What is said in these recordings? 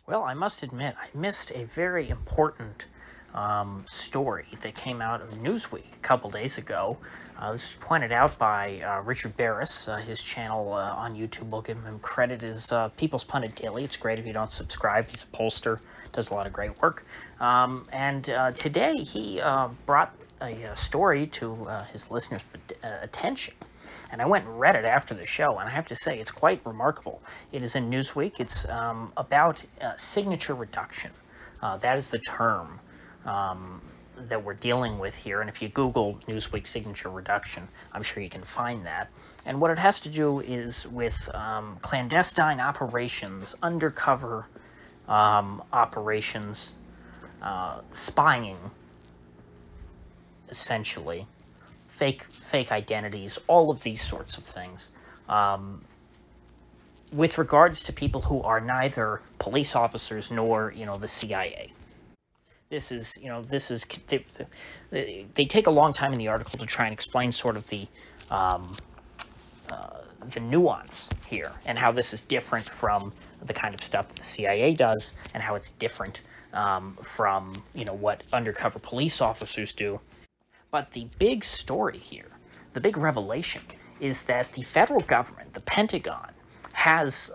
Well, I must admit, I missed a very important story that came out of Newsweek a couple days ago. This was pointed out by Richard Barris. His channel on YouTube, will give him credit, is People's Pundit Daily. It's great if you don't subscribe. He's a pollster, does a lot of great work. And today he brought a story to his listeners' attention. And I went and read it after the show, and I have to say, it's quite remarkable. It is in Newsweek. It's about signature reduction. That is the term that we're dealing with here. And if you Google Newsweek signature reduction, I'm sure you can find that. And what it has to do is with clandestine operations, undercover operations, spying, essentially. Fake identities, all of these sorts of things, with regards to people who are neither police officers nor, the CIA. This is, they take a long time in the article to try and explain sort of the nuance here and how this is different from the kind of stuff that the CIA does and how it's different from, what undercover police officers do. But the big story here, the big revelation, is that the federal government, the Pentagon, has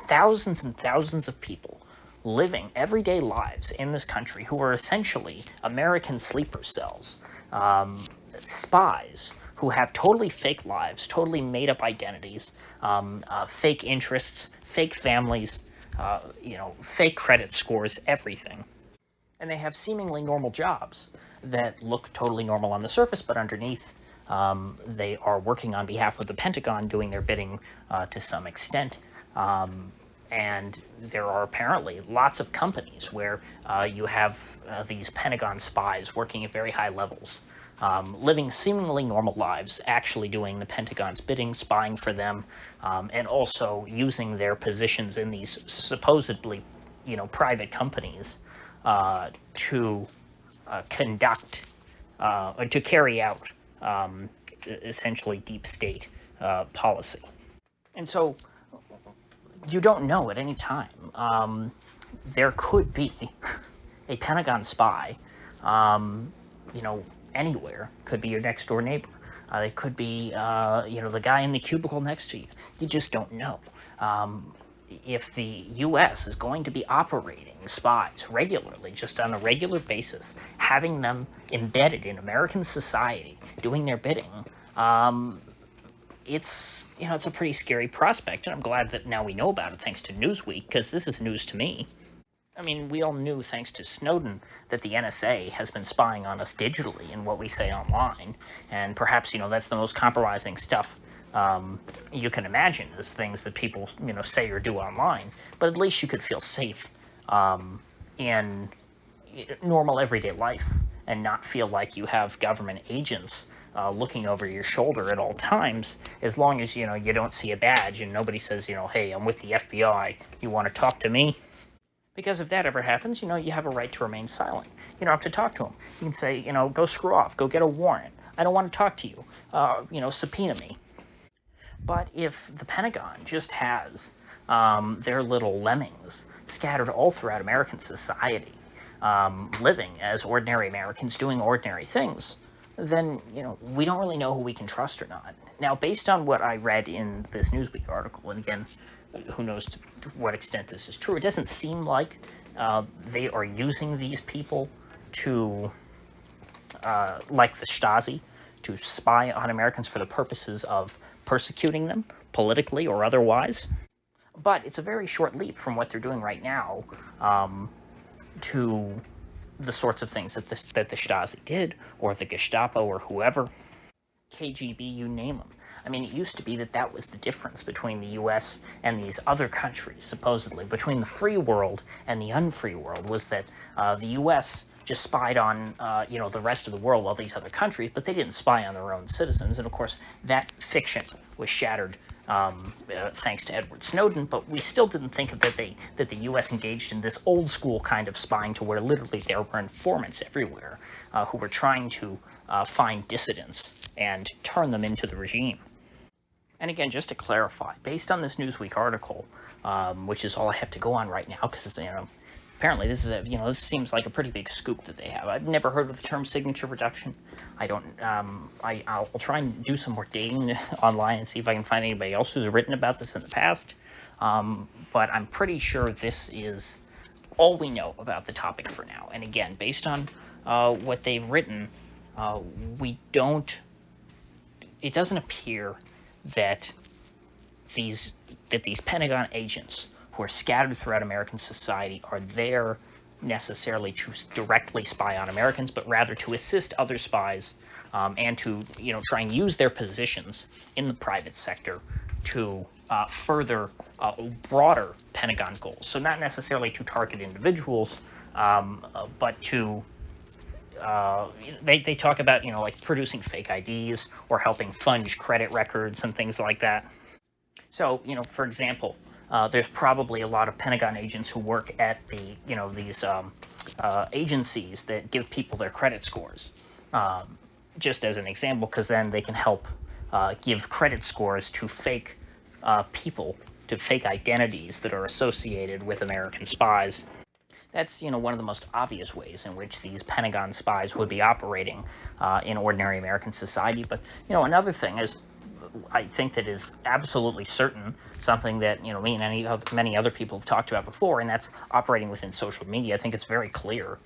thousands and thousands of people living everyday lives in this country who are essentially American sleeper cells, spies who have totally fake lives, totally made-up identities, fake interests, fake families, fake credit scores, everything. And they have seemingly normal jobs that look totally normal on the surface, but underneath they are working on behalf of the Pentagon, doing their bidding to some extent. And there are apparently lots of companies where you have these Pentagon spies working at very high levels, living seemingly normal lives, actually doing the Pentagon's bidding, spying for them, and also using their positions in these supposedly, private companies to conduct or to carry out essentially deep state policy. And so you don't know at any time. There could be a Pentagon spy, anywhere. Could be your next door neighbor. It could be, the guy in the cubicle next to you. You just don't know. If the U.S. is going to be operating spies regularly, just on a regular basis, having them embedded in American society, doing their bidding, it's a pretty scary prospect, and I'm glad that now we know about it thanks to Newsweek, because this is news to me. I mean, we all knew, thanks to Snowden, that the NSA has been spying on us digitally in what we say online, and perhaps, that's the most compromising stuff you can imagine, as things that people, say or do online. But at least you could feel safe in normal everyday life and not feel like you have government agents looking over your shoulder at all times, as long as, you don't see a badge and nobody says, hey, I'm with the FBI, you want to talk to me? Because if that ever happens, you have a right to remain silent. You don't have to talk to them. You can say, go screw off, go get a warrant. I don't want to talk to you. Subpoena me. But if the Pentagon just has their little lemmings scattered all throughout American society, living as ordinary Americans doing ordinary things, then, we don't really know who we can trust or not. Now, based on what I read in this Newsweek article, and again, who knows to what extent this is true, it doesn't seem like they are using these people to, like the Stasi, to spy on Americans for the purposes of persecuting them, politically or otherwise. But it's a very short leap from what they're doing right now to the sorts of things that the Stasi did, or the Gestapo, or whoever, KGB, you name them. I mean, it used to be that was the difference between the U.S. and these other countries, supposedly. Between the free world and the unfree world was that the U.S. just spied on, the rest of the world, all these other countries, but they didn't spy on their own citizens. And, of course, that fiction was shattered thanks to Edward Snowden, but we still didn't think that the U.S. engaged in this old-school kind of spying, to where literally there were informants everywhere who were trying to find dissidents and turn them into the regime. And again, just to clarify, based on this Newsweek article, which is all I have to go on right now, because, apparently this is this seems like a pretty big scoop that they have. I've never heard of the term signature reduction. I don't, I'll try and do some more digging online and see if I can find anybody else who's written about this in the past. But I'm pretty sure this is all we know about the topic for now. And again, based on what they've written, it doesn't appear that these Pentagon agents who are scattered throughout American society are there necessarily to directly spy on Americans, but rather to assist other spies and to try and use their positions in the private sector to further broader Pentagon goals. So not necessarily to target individuals, but to they talk about like producing fake IDs or helping fudge credit records and things like that. So for example, there's probably a lot of Pentagon agents who work at these agencies that give people their credit scores, just as an example, because then they can help give credit scores to fake people, to fake identities that are associated with American spies. That's one of the most obvious ways in which these Pentagon spies would be operating in ordinary American society. But another thing is, I think that is absolutely certain, something that me and many other people have talked about before, and that's operating within social media. I think it's very clear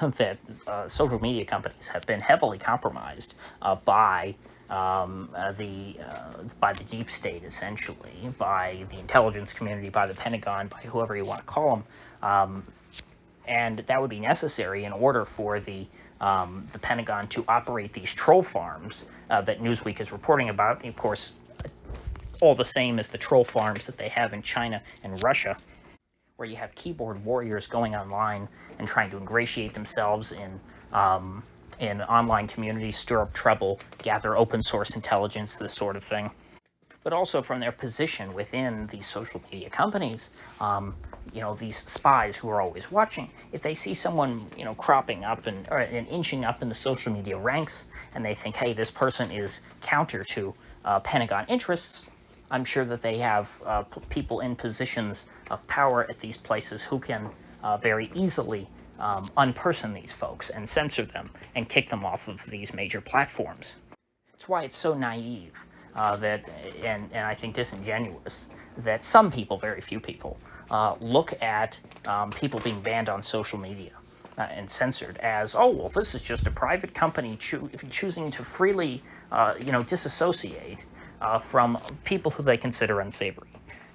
that social media companies have been heavily compromised by the deep state, essentially, by the intelligence community, by the Pentagon, by whoever you want to call them, and that would be necessary in order for the Pentagon to operate these troll farms that Newsweek is reporting about. Of course, all the same as the troll farms that they have in China and Russia, where you have keyboard warriors going online and trying to ingratiate themselves in online communities, stir up trouble, gather open source intelligence, this sort of thing. But also from their position within these social media companies, these spies who are always watching, if they see someone, cropping up and inching up in the social media ranks, and they think, hey, this person is counter to Pentagon interests, I'm sure that they have people in positions of power at these places who can very easily unperson these folks and censor them and kick them off of these major platforms. That's why it's so naive and I think disingenuous that some people, very few people, look at people being banned on social media and censored as, oh, well, this is just a private company choosing to freely, disassociate from people who they consider unsavory.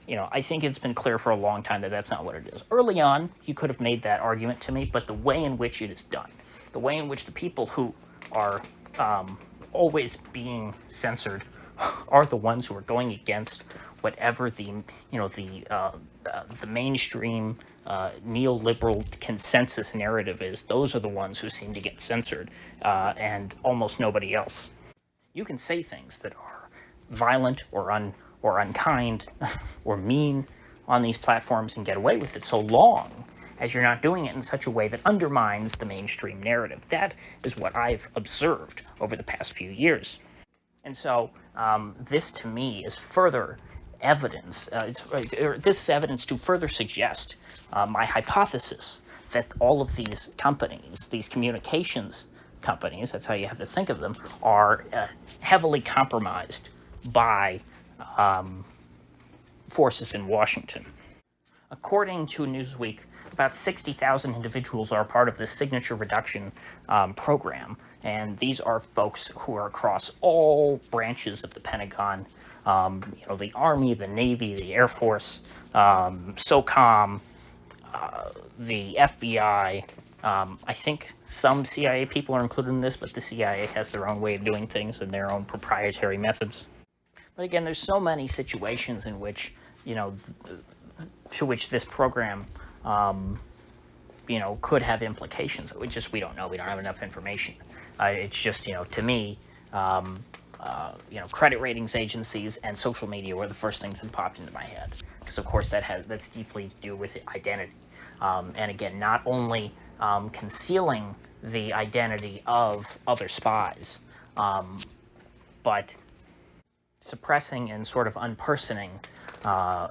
I think it's been clear for a long time that that's not what it is. Early on, you could have made that argument to me, but the way in which it is done, the way in which the people who are always being censored are the ones who are going against whatever the mainstream neoliberal consensus narrative is. Those are the ones who seem to get censored, and almost nobody else. You can say things that are violent or unkind or mean on these platforms and get away with it so long as you're not doing it in such a way that undermines the mainstream narrative. That is what I've observed over the past few years. And so this, to me, is further evidence. This is evidence to further suggest my hypothesis that all of these companies, these communications companies, that's how you have to think of them, are heavily compromised by forces in Washington. According to Newsweek, about 60,000 individuals are part of this signature reduction program, and these are folks who are across all branches of the Pentagon, the Army, the Navy, the Air Force, SOCOM, the FBI. I think some CIA people are included in this, but the CIA has their own way of doing things and their own proprietary methods. But again, there's so many situations in which, to which this program, could have implications. We don't know. We don't have enough information. It's just, to me, credit ratings agencies and social media were the first things that popped into my head, because of course that's deeply to do with identity. And again, not only concealing the identity of other spies, but suppressing and sort of unpersoning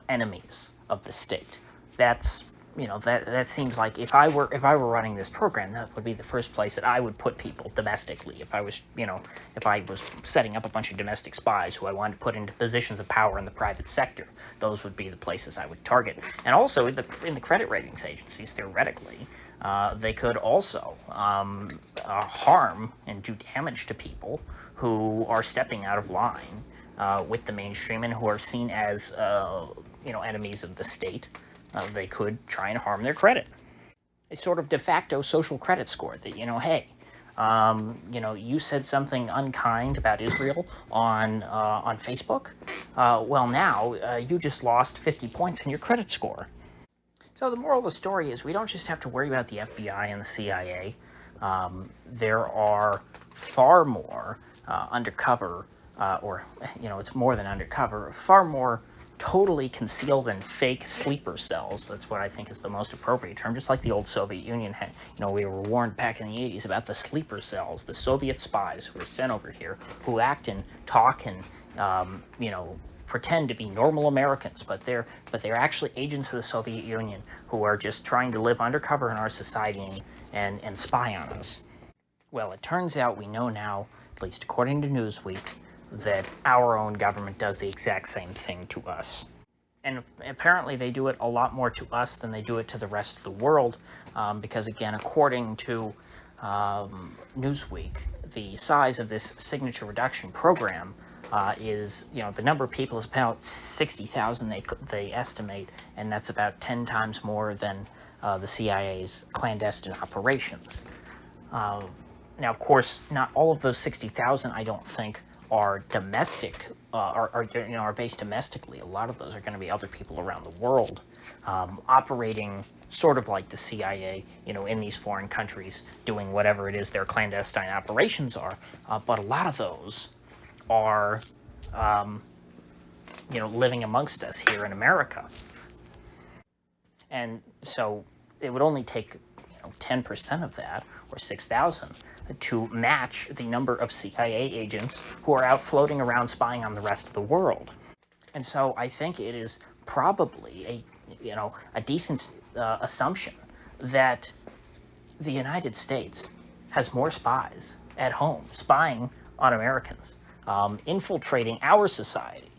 enemies of the state. That's, that seems like if I were running this program, that would be the first place that I would put people domestically. If I was setting up a bunch of domestic spies who I wanted to put into positions of power in the private sector, those would be the places I would target. And also in the credit ratings agencies, theoretically, they could also harm and do damage to people who are stepping out of line with the mainstream and who are seen as enemies of the state. They could try and harm their credit. A sort of de facto social credit score that, hey, you said something unkind about Israel on Facebook. Well, now you just lost 50 points in your credit score. So the moral of the story is we don't just have to worry about the FBI and the CIA. There are far more undercover, it's more than undercover, far more totally concealed and fake sleeper cells. That's what I think is the most appropriate term. Just like the old Soviet Union had, we were warned back in the 80s about the sleeper cells, the Soviet spies who were sent over here, who act and talk and, pretend to be normal Americans, but they're actually agents of the Soviet Union who are just trying to live undercover in our society and spy on us. Well, it turns out we know now, at least according to Newsweek, that our own government does the exact same thing to us. And apparently they do it a lot more to us than they do it to the rest of the world, because, again, according to Newsweek, the size of this signature reduction program is, the number of people is about 60,000 they estimate, and that's about 10 times more than the CIA's clandestine operations. Now, of course, not all of those 60,000, I don't think, are domestic, are based domestically. A lot of those are going to be other people around the world, operating sort of like the CIA, in these foreign countries, doing whatever it is their clandestine operations are. But a lot of those are, living amongst us here in America. And so it would only take 10% of that, or 6,000, to match the number of CIA agents who are out floating around spying on the rest of the world. And so I think it is probably a decent assumption that the United States has more spies at home spying on Americans, infiltrating our society,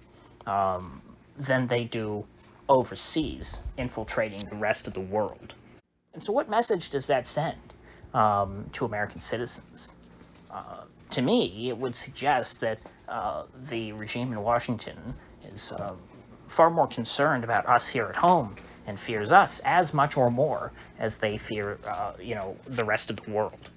than they do overseas, infiltrating the rest of the world. And so what message does that send to American citizens? To me, it would suggest that the regime in Washington is far more concerned about us here at home and fears us as much or more as they fear, the rest of the world.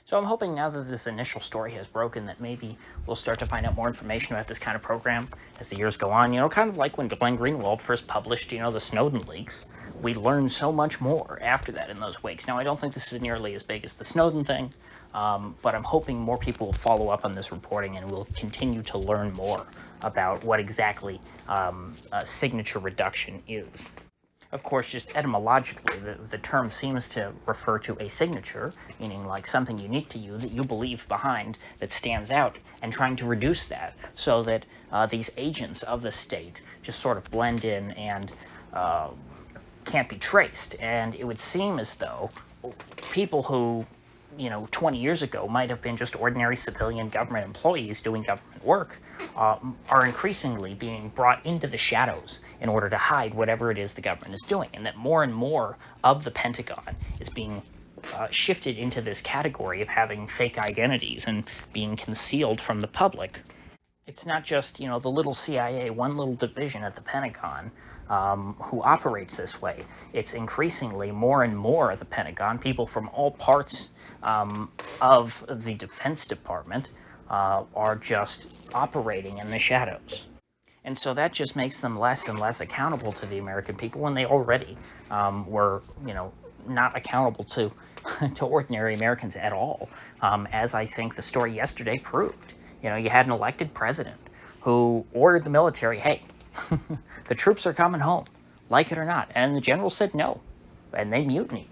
So I'm hoping now that this initial story has broken that maybe we'll start to find out more information about this kind of program as the years go on. Kind of like when Glenn Greenwald first published, the Snowden leaks. We learned so much more after that in those weeks. Now, I don't think this is nearly as big as the Snowden thing, but I'm hoping more people will follow up on this reporting and we'll continue to learn more about what exactly signature reduction is. Of course, just etymologically, the term seems to refer to a signature, meaning like something unique to you that you believe behind that stands out, and trying to reduce that so that these agents of the state just sort of blend in and can't be traced. And it would seem as though people who 20 years ago might have been just ordinary civilian government employees doing government work are increasingly being brought into the shadows in order to hide whatever it is the government is doing, and that more and more of the Pentagon is being shifted into this category of having fake identities and being concealed from the public. It's not just, the little CIA, one little division at the Pentagon who operates this way. It's increasingly more and more of the Pentagon, people from all parts of the Defense Department are just operating in the shadows. And so that just makes them less and less accountable to the American people when they already were, not accountable to ordinary Americans at all, as I think the story yesterday proved. You had an elected president who ordered the military, hey, the troops are coming home, like it or not. And the general said no, and they mutinied,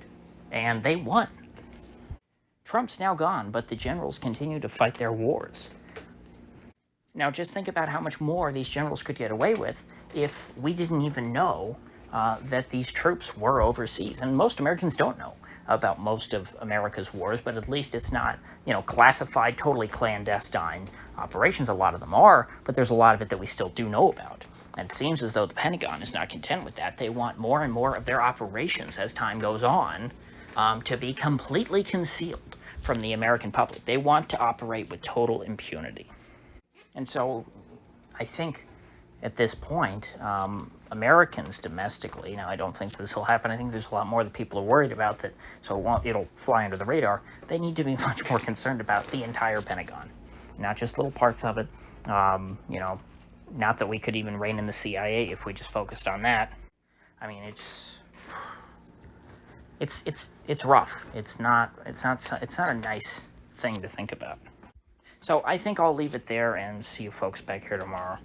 and they won. Trump's now gone, but the generals continue to fight their wars. Now, just think about how much more these generals could get away with if we didn't even know that these troops were overseas. And most Americans don't know about most of America's wars, but at least it's not, classified, totally clandestine operations. A lot of them are, but there's a lot of it that we still do know about. And it seems as though the Pentagon is not content with that. They want more and more of their operations as time goes on to be completely concealed from the American public. They want to operate with total impunity. And so I think at this point, Americans domestically, now I don't think this will happen. I think there's a lot more that people are worried about that, so it'll fly under the radar. They need to be much more concerned about the entire Pentagon, not just little parts of it. Not that we could even rein in the CIA if we just focused on that. I mean, it's rough. It's not a nice thing to think about. So I think I'll leave it there and see you folks back here tomorrow.